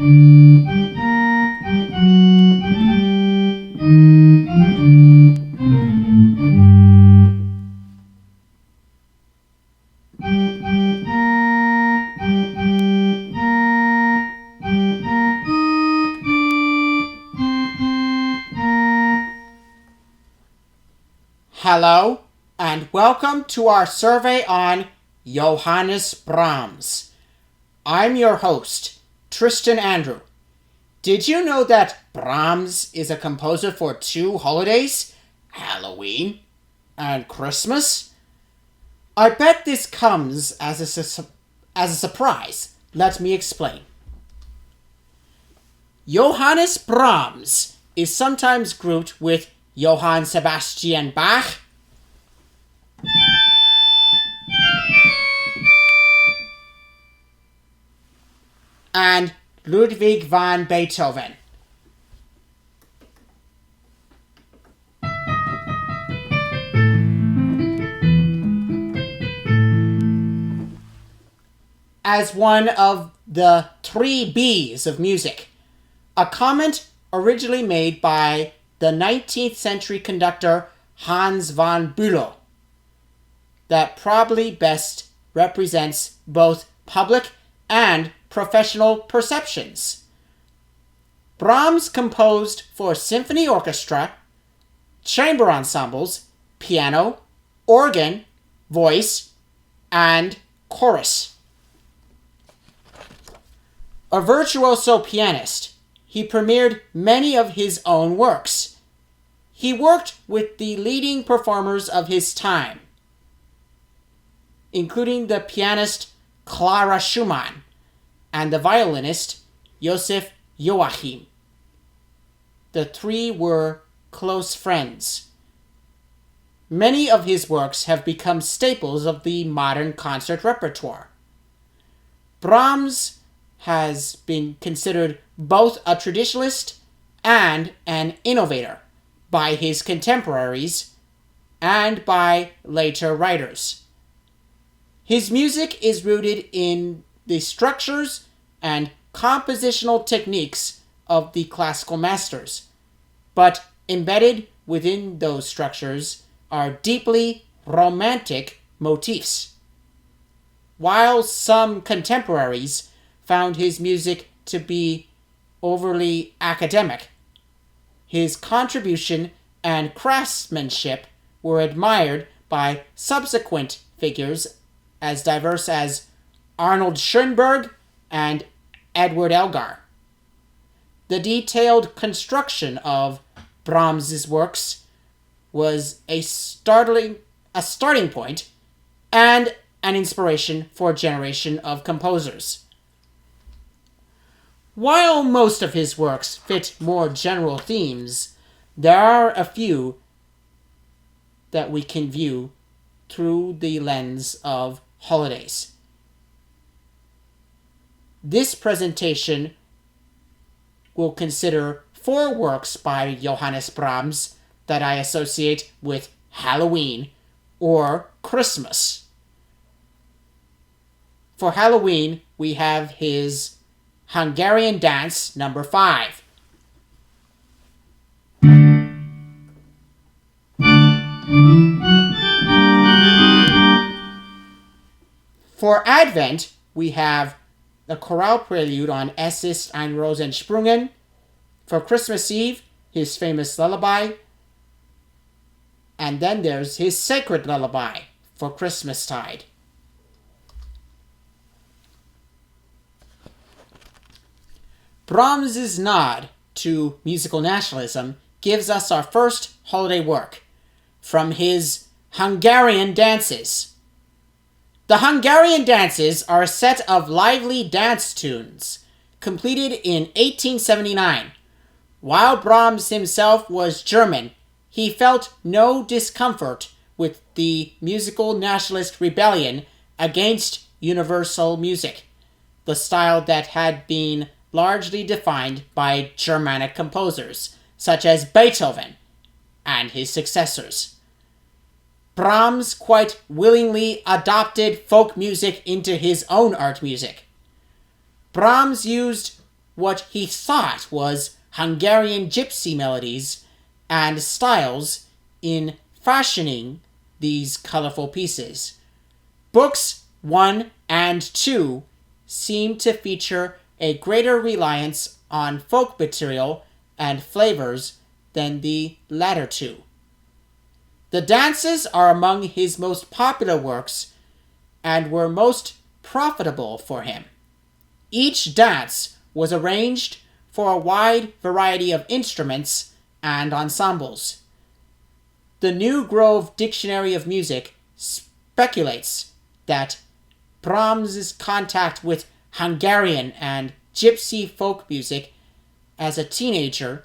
Hello, and welcome to our survey on Johannes Brahms. I'm your host, Tristan Andrew. Did you know that Brahms is a composer for two holidays, Halloween and Christmas? I bet this comes as a surprise. Let me explain. Johannes Brahms is sometimes grouped with Johann Sebastian Bach and Ludwig van Beethoven. As one of the 3 B's of music, a comment originally made by the 19th century conductor Hans von Bülow that probably best represents both public and professional perceptions. Brahms composed for symphony orchestra, chamber ensembles, piano, organ, voice, and chorus. A virtuoso pianist, he premiered many of his own works. He worked with the leading performers of his time, including the pianist Clara Schumann and the violinist Joseph Joachim. The 3 were close friends. Many of his works have become staples of the modern concert repertoire. Brahms has been considered both a traditionalist and an innovator by his contemporaries and by later writers. His music is rooted in the structures and compositional techniques of the classical masters, but embedded within those structures are deeply romantic motifs. While some contemporaries found his music to be overly academic, his contribution and craftsmanship were admired by subsequent figures as diverse as Arnold Schoenberg and Edward Elgar. The detailed construction of Brahms's works was a starting point and an inspiration for a generation of composers. While most of his works fit more general themes, there are a few that we can view through the lens of holidays. This presentation will consider 4 works by Johannes Brahms that I associate with Halloween or Christmas. For Halloween, we have his Hungarian Dance No. 5. For Advent, we have the Chorale Prelude on Es ist ein Rose Entsprungen. For Christmas Eve, his famous lullaby. And then there's his sacred lullaby for Christmastide. Brahms's nod to musical nationalism gives us our first holiday work from his Hungarian Dances. The Hungarian Dances are a set of lively dance tunes completed in 1879. While Brahms himself was German, he felt no discomfort with the musical nationalist rebellion against universal music, the style that had been largely defined by Germanic composers, such as Beethoven and his successors. Brahms quite willingly adopted folk music into his own art music. Brahms used what he thought was Hungarian gypsy melodies and styles in fashioning these colorful pieces. Books 1 and 2 seem to feature a greater reliance on folk material and flavors than the latter two. The dances are among his most popular works and were most profitable for him. Each dance was arranged for a wide variety of instruments and ensembles. The New Grove Dictionary of Music speculates that Brahms's contact with Hungarian and gypsy folk music as a teenager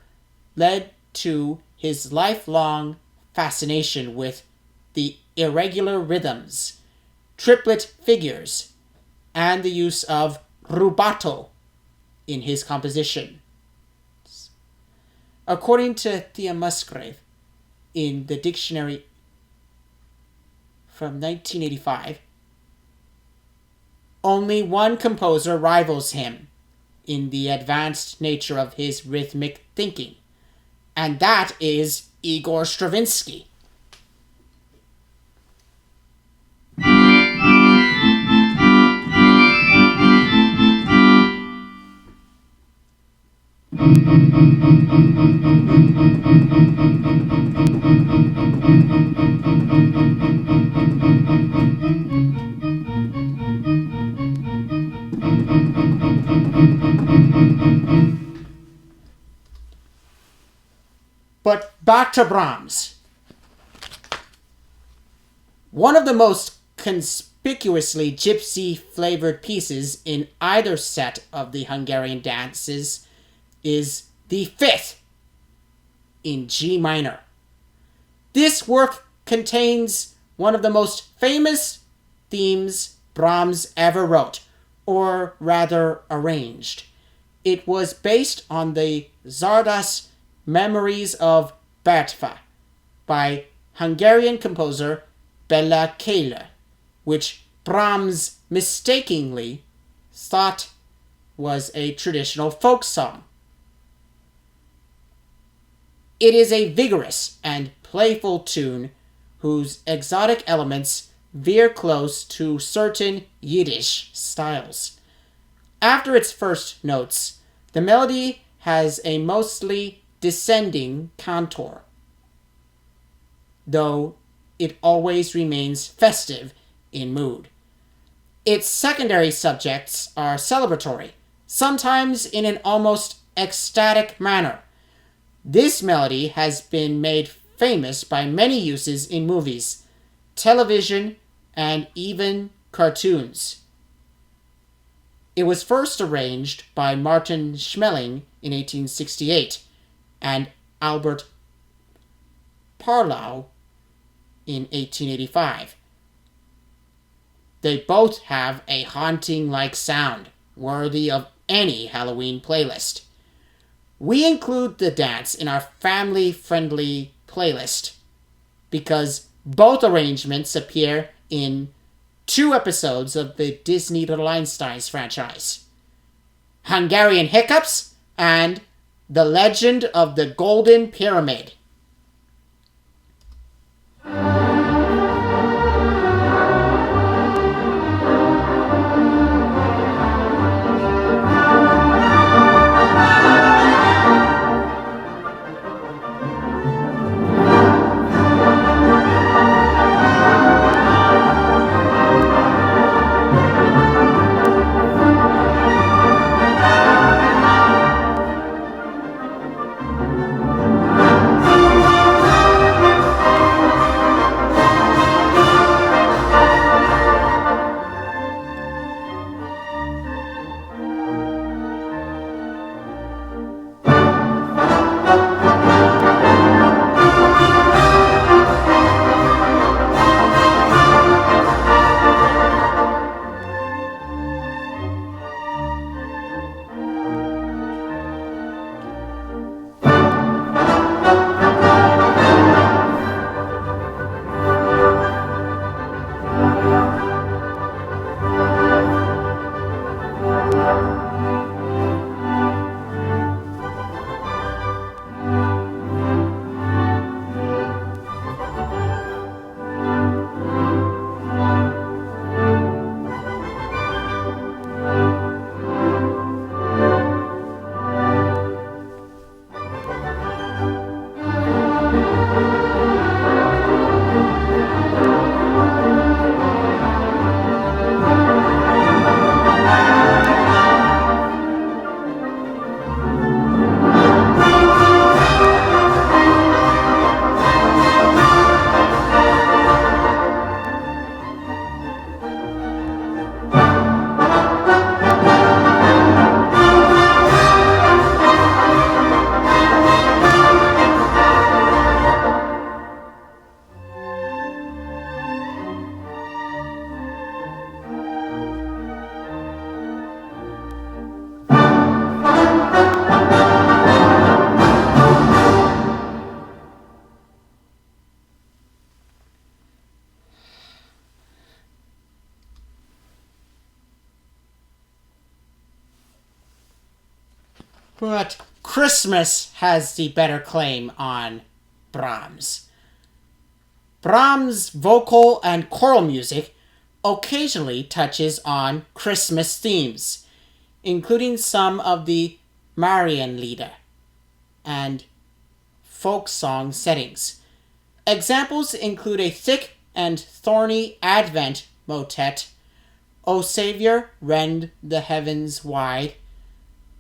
led to his lifelong fascination with the irregular rhythms, triplet figures, and the use of rubato in his composition. According to Thea Musgrave, in the dictionary from 1985, only one composer rivals him in the advanced nature of his rhythmic thinking, and that is Igor Stravinsky. But back to Brahms. One of the most conspicuously gypsy-flavored pieces in either set of the Hungarian dances is the fifth in G minor. This work contains one of the most famous themes Brahms ever wrote, or rather arranged. It was based on the Zardas Memories of Bertva by Hungarian composer Bela Kéler, which Brahms mistakenly thought was a traditional folk song. It is a vigorous and playful tune whose exotic elements veer close to certain Yiddish styles. After its first notes, the melody has a mostly descending contour, though it always remains festive in mood. Its secondary subjects are celebratory, sometimes in an almost ecstatic manner. This melody has been made famous by many uses in movies, television, and even cartoons. It was first arranged by Martin Schmeling in 1868 and Albert Parlow in 1885. They both have a haunting-like sound, worthy of any Halloween playlist. We include the dance in our family-friendly playlist because both arrangements appear in 2 episodes of the Disney Little Einsteins franchise: Hungarian Hiccups and The Legend of the Golden Pyramid. But Christmas has the better claim on Brahms. Brahms' vocal and choral music occasionally touches on Christmas themes, including some of the Marienlieder and folk song settings. Examples include a thick and thorny Advent motet, O Savior, Rend the Heavens Wide,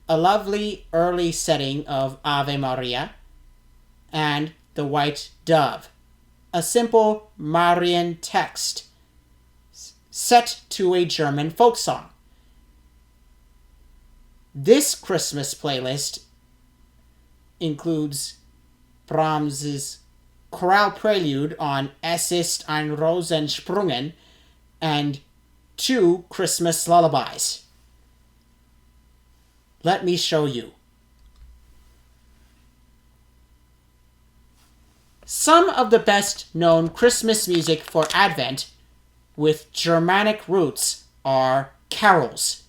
a lovely early setting of Ave Maria, and the White Dove, a simple Marian text set to a German folk song. This Christmas playlist includes Brahms's Chorale Prelude on Es ist ein Entsprungen and 2 Christmas lullabies. Let me show you. Some of the best known Christmas music for Advent with Germanic roots are carols.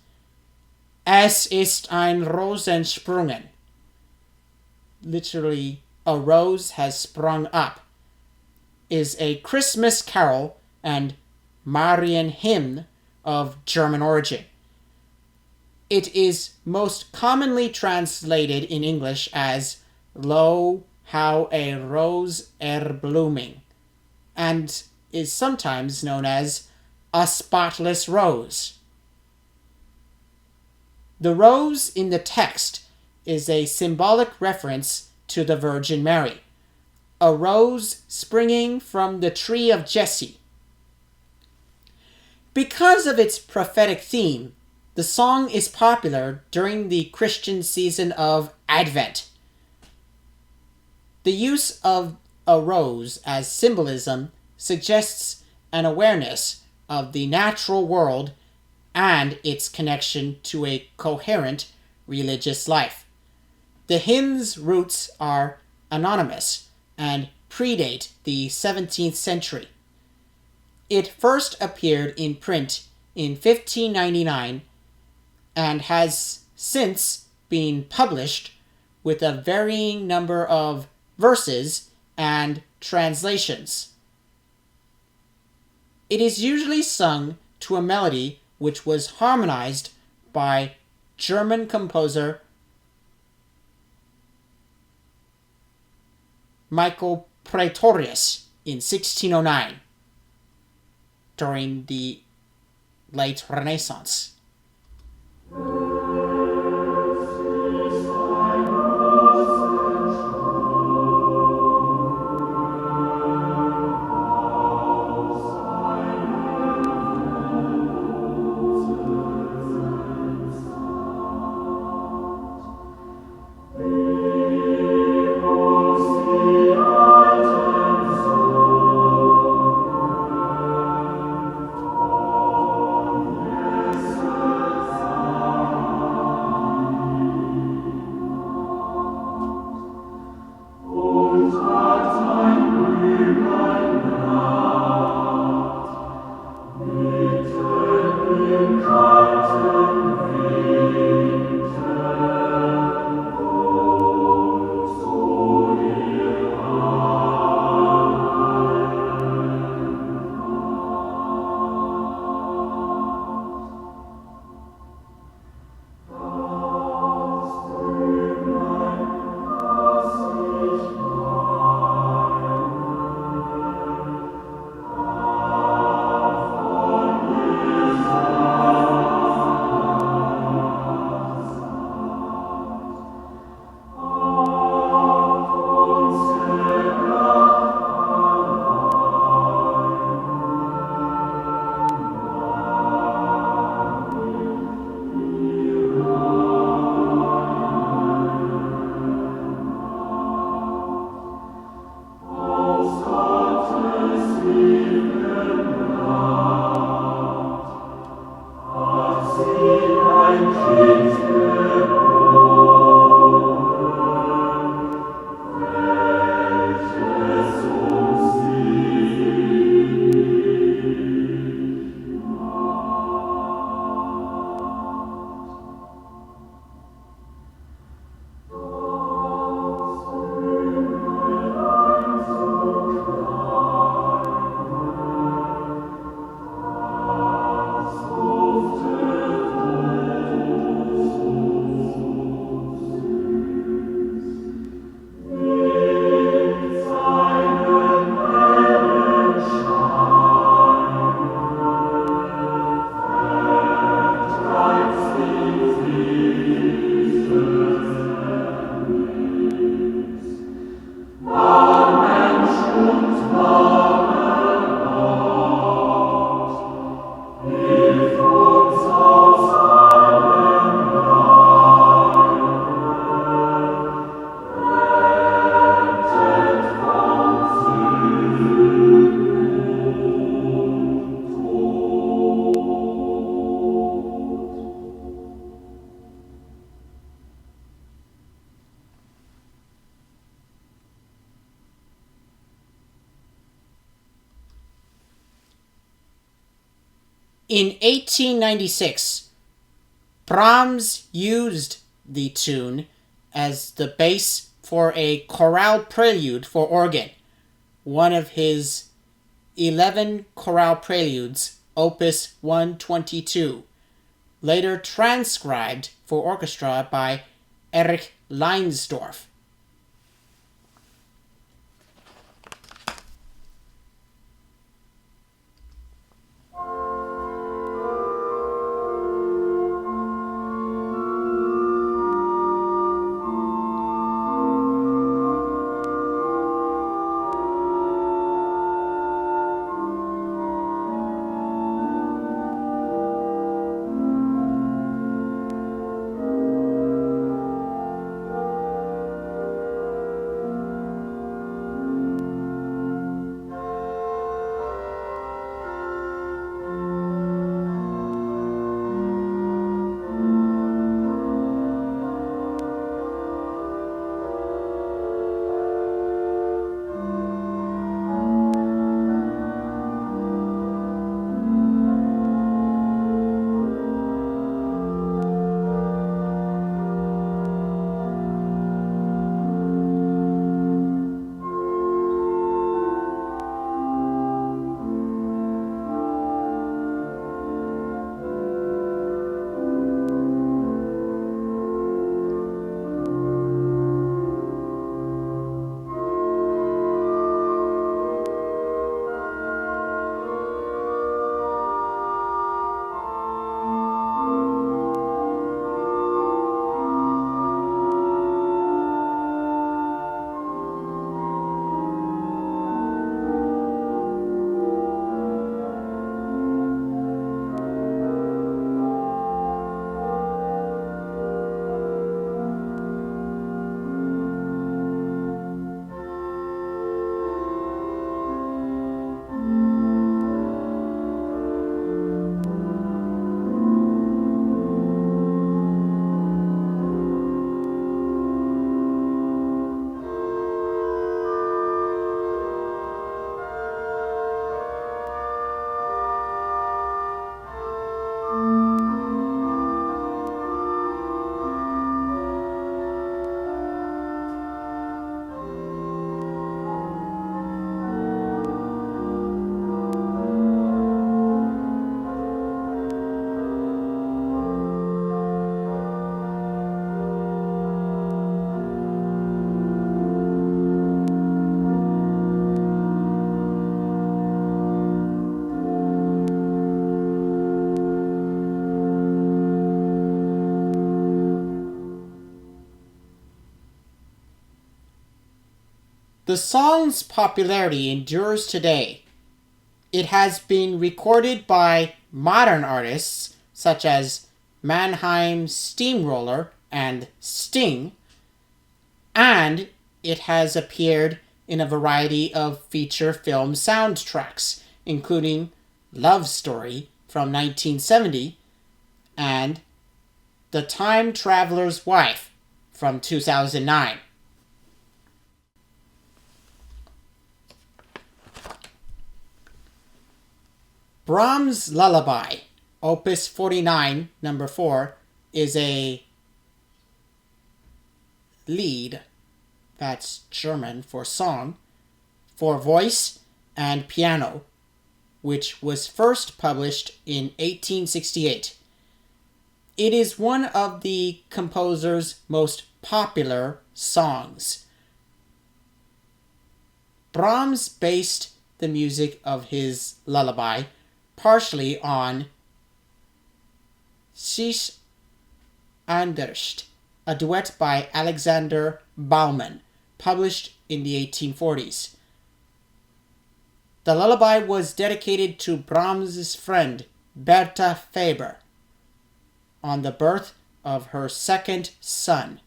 Es ist ein Rosensprungen. Literally, a rose has sprung up, is a Christmas carol and Marian hymn of German origin. It is most commonly translated in English as Lo, how a rose blooming, and is sometimes known as a spotless rose. The rose in the text is a symbolic reference to the Virgin Mary, a rose springing from the tree of Jesse. Because of its prophetic theme, the song is popular during the Christian season of Advent. The use of a rose as symbolism suggests an awareness of the natural world and its connection to a coherent religious life. The hymn's roots are anonymous and predate the 17th century. It first appeared in print in 1599 and has since been published with a varying number of verses and translations. It is usually sung to a melody which was harmonized by German composer Michael Praetorius in 1609 during the late Renaissance. In 1896, Brahms used the tune as the base for a chorale prelude for organ, one of his 11 chorale preludes, opus 122, later transcribed for orchestra by Erich Leinsdorf. The song's popularity endures today. It has been recorded by modern artists such as Mannheim Steamroller and Sting, and it has appeared in a variety of feature film soundtracks, including Love Story from 1970 and The Time Traveler's Wife from 2009. Brahms' Lullaby, Opus 49, number 4, is a Lied, that's German for song, for voice and piano, which was first published in 1868. It is one of the composer's most popular songs. Brahms based the music of his lullaby partially on Sich Anderst, a duet by Alexander Baumann, published in the 1840s. The lullaby was dedicated to Brahms's friend Bertha Faber on the birth of her second son.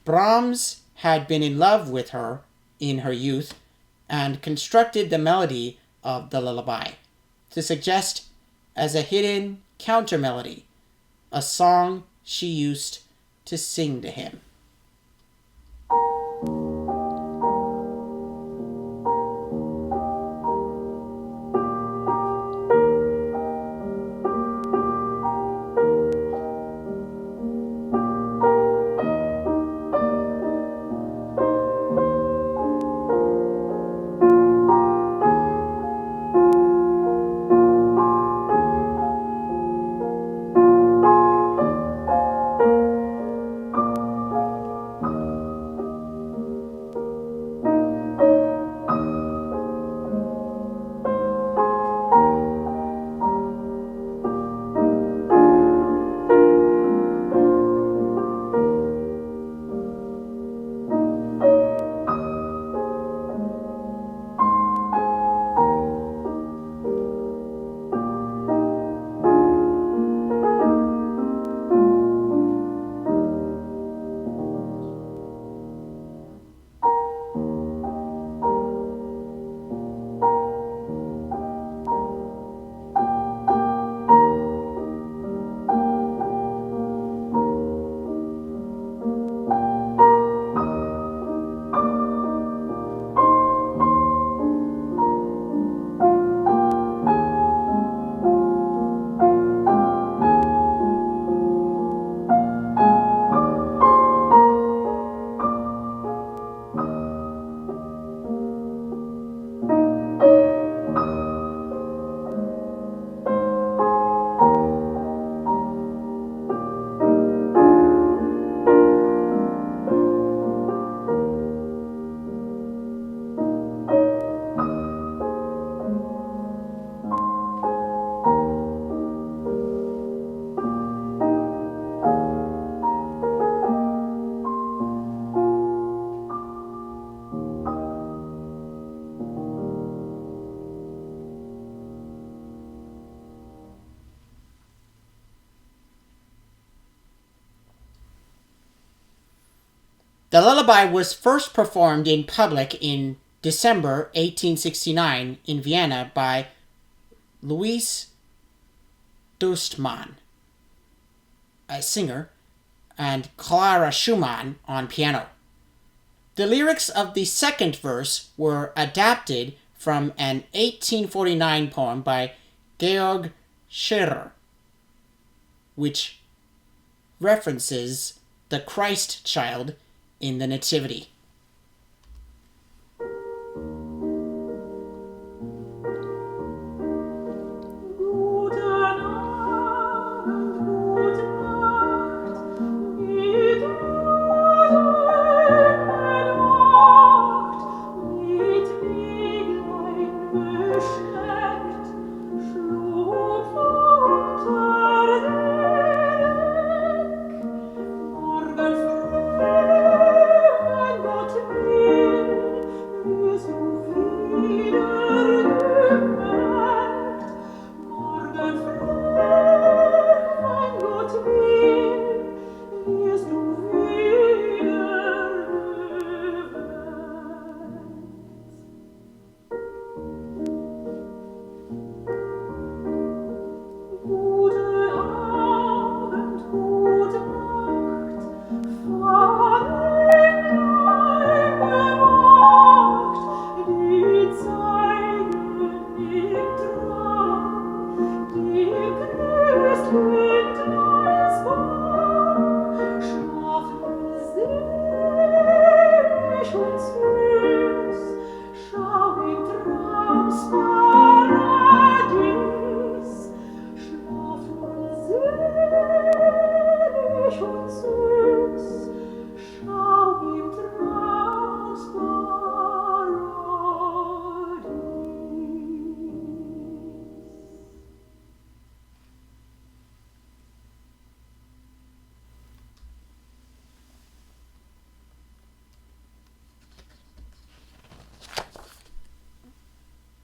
Brahms had been in love with her in her youth and constructed the melody of the lullaby to suggest as a hidden countermelody, a song she used to sing to him. The lullaby was first performed in public in December 1869 in Vienna by Louis Dostmann, a singer, and Clara Schumann on piano. The lyrics of the second verse were adapted from an 1849 poem by Georg Scherer, which references the Christ child in the Nativity.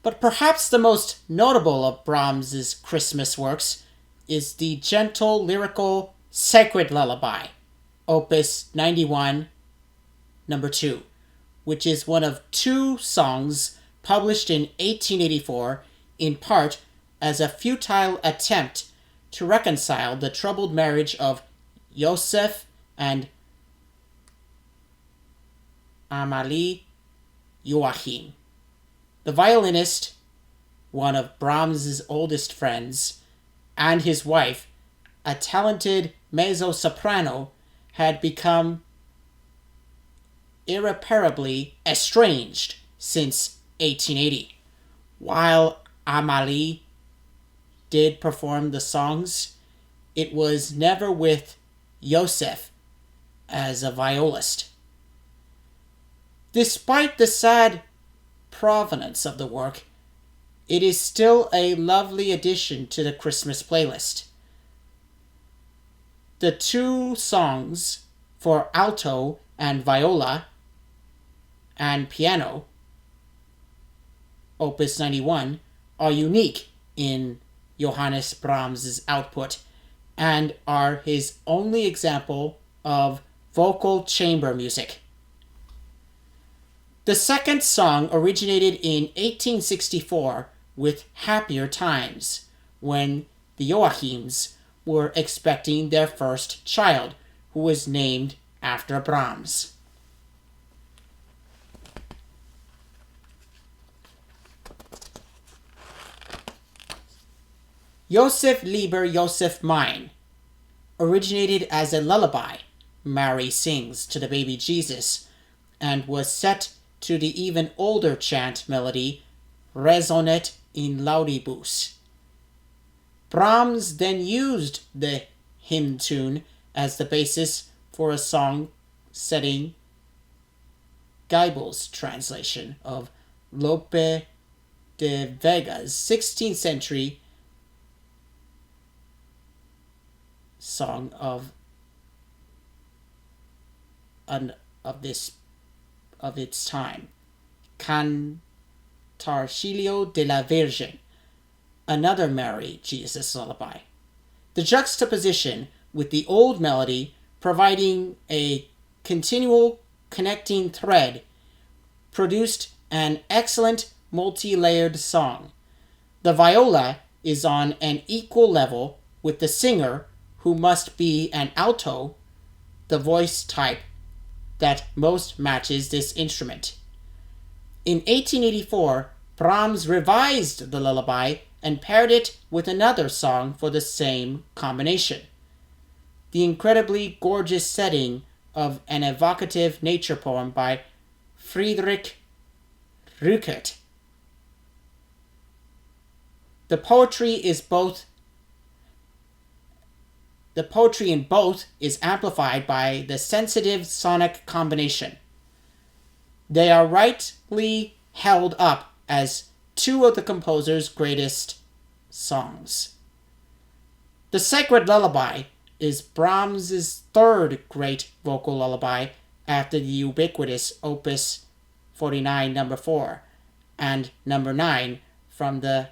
But perhaps the most notable of Brahms's Christmas works is the gentle, lyrical, sacred lullaby, Opus 91, number 2, which is one of two songs published in 1884, in part as a futile attempt to reconcile the troubled marriage of Joseph and Amalie Joachim. The violinist, one of Brahms's oldest friends, and his wife, a talented mezzo-soprano, had become irreparably estranged since 1880. While Amalie did perform the songs, it was never with Joseph as a violist. Despite the sad provenance of the work, it is still a lovely addition to the Christmas playlist. The two songs for alto and viola and piano, Opus 91, are unique in Johannes Brahms' output and are his only example of vocal chamber music. The second song originated in 1864 with Happier Times, when the Joachims were expecting their first child, who was named after Brahms. Joseph lieber Joseph mein originated as a lullaby Mary sings to the baby Jesus, and was set to the even older chant melody Resonet in laudibus. Brahms then used the hymn tune as the basis for a song setting Geibel's translation of Lope de Vega's 16th century song of its time, Cantarcillo de la Virgen, another Mary Jesus lullaby. The juxtaposition with the old melody providing a continual connecting thread produced an excellent multi-layered song. The viola is on an equal level with the singer, who must be an alto, the voice type that most matches this instrument. In 1884, Brahms revised the lullaby and paired it with another song for the same combination. The incredibly gorgeous setting of an evocative nature poem by Friedrich Rückert. The poetry in both is amplified by the sensitive sonic combination. They are rightly held up as two of the composer's greatest songs. The Sacred Lullaby is Brahms's third great vocal lullaby after the ubiquitous Opus 49 number 4 and number 9 from the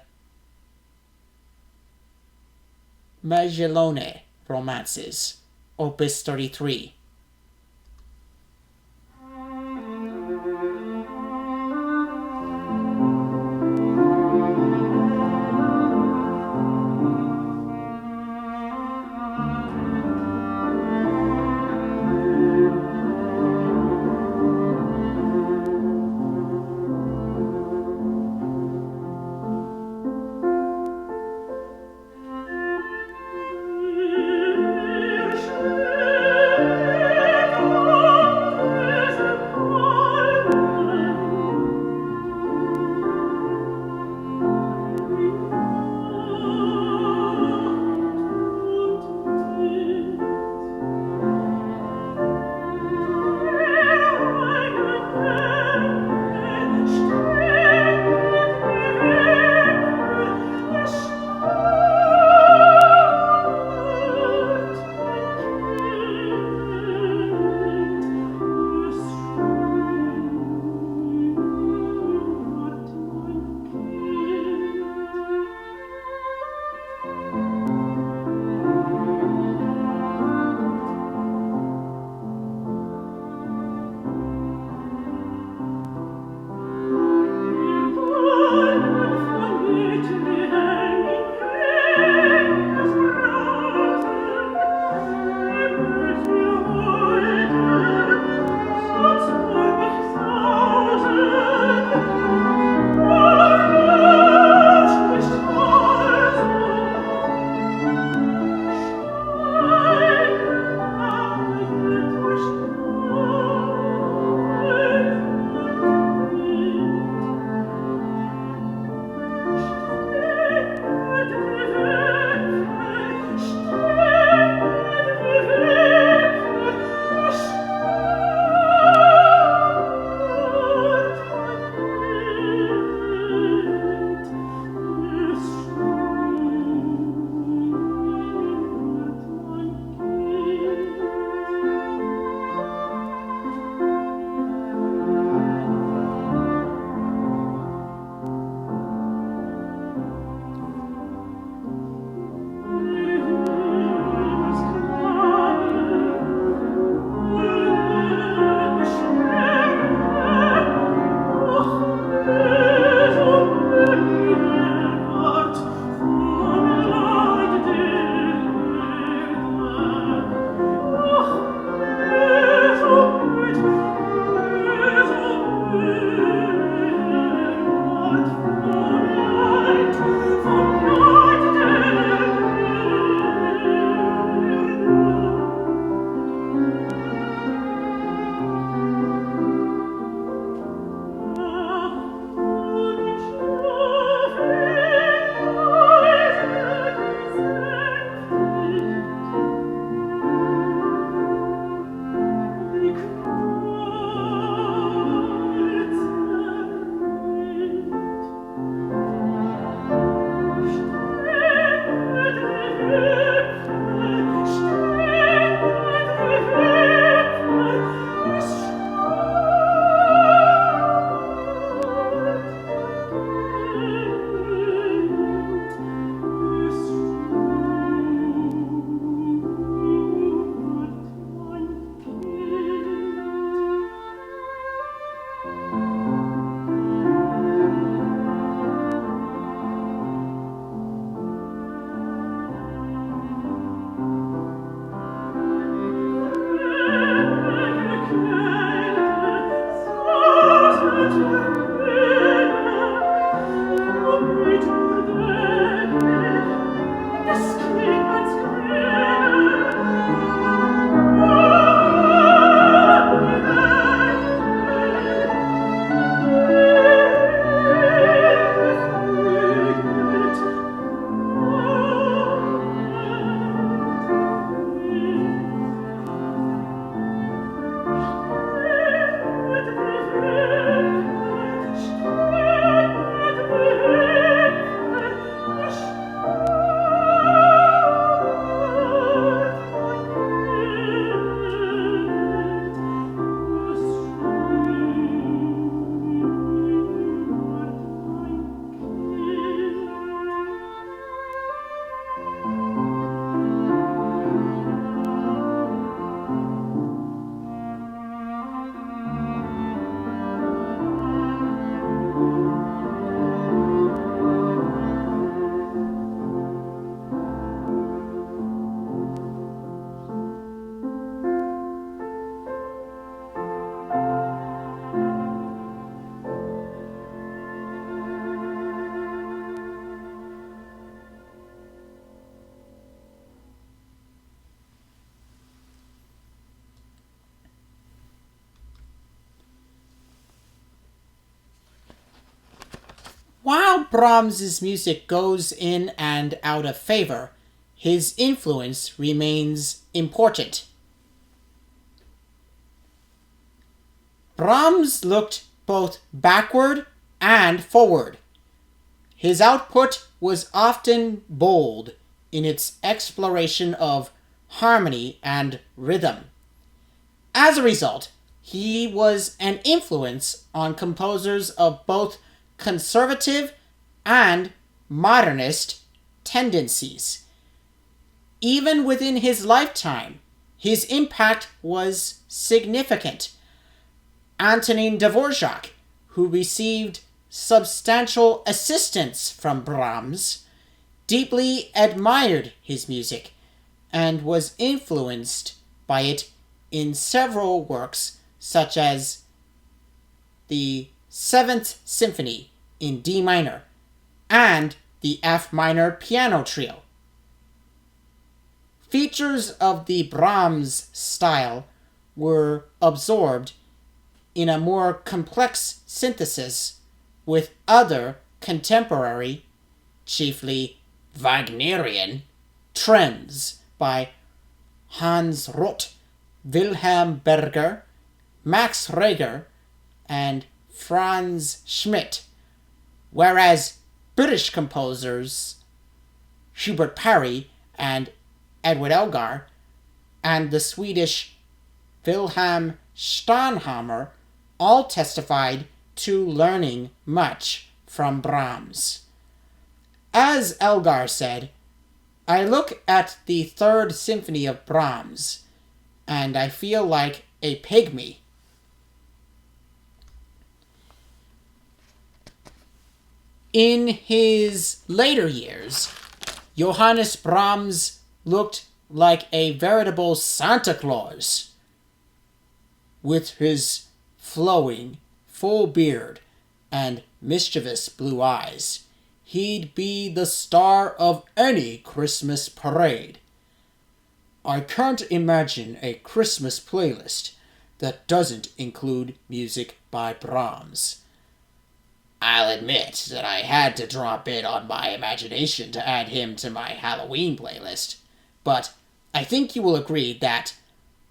Magellone Romances, Opus 33. While Brahms's music goes in and out of favor, his influence remains important. Brahms looked both backward and forward. His output was often bold in its exploration of harmony and rhythm. As a result, he was an influence on composers of both conservative and modernist tendencies. Even within his lifetime, his impact was significant. Antonin Dvorak, who received substantial assistance from Brahms, deeply admired his music and was influenced by it in several works such as the Seventh Symphony in D minor and the F minor piano trio. Features of the Brahms style were absorbed in a more complex synthesis with other contemporary, chiefly Wagnerian, trends by Hans Roth, Wilhelm Berger, Max Reger, and Franz Schmidt, whereas British composers Hubert Parry and Edward Elgar and the Swedish Wilhelm Steinhammer all testified to learning much from Brahms. As Elgar said, "I look at the Third Symphony of Brahms, and I feel like a pygmy." In his later years, Johannes Brahms looked like a veritable Santa Claus. With his flowing, full beard and mischievous blue eyes, he'd be the star of any Christmas parade. I can't imagine a Christmas playlist that doesn't include music by Brahms. I'll admit that I had to draw a bit on my imagination to add him to my Halloween playlist, but I think you will agree that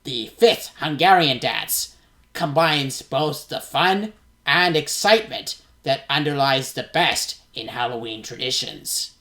the Fifth Hungarian Dance combines both the fun and excitement that underlies the best in Halloween traditions.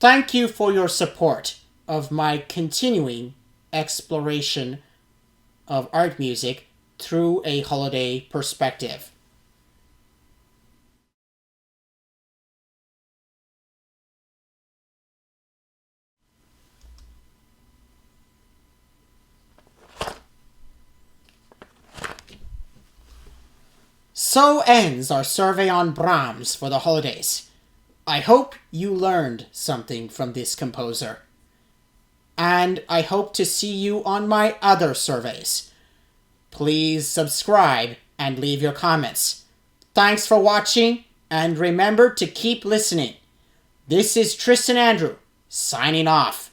thank you for your support of my continuing exploration of art music through a holiday perspective. So ends our survey on Brahms for the holidays. I hope you learned something from this composer. And I hope to see you on my other surveys. Please subscribe and leave your comments. Thanks for watching, and remember to keep listening. This is Tristan Andrew, signing off.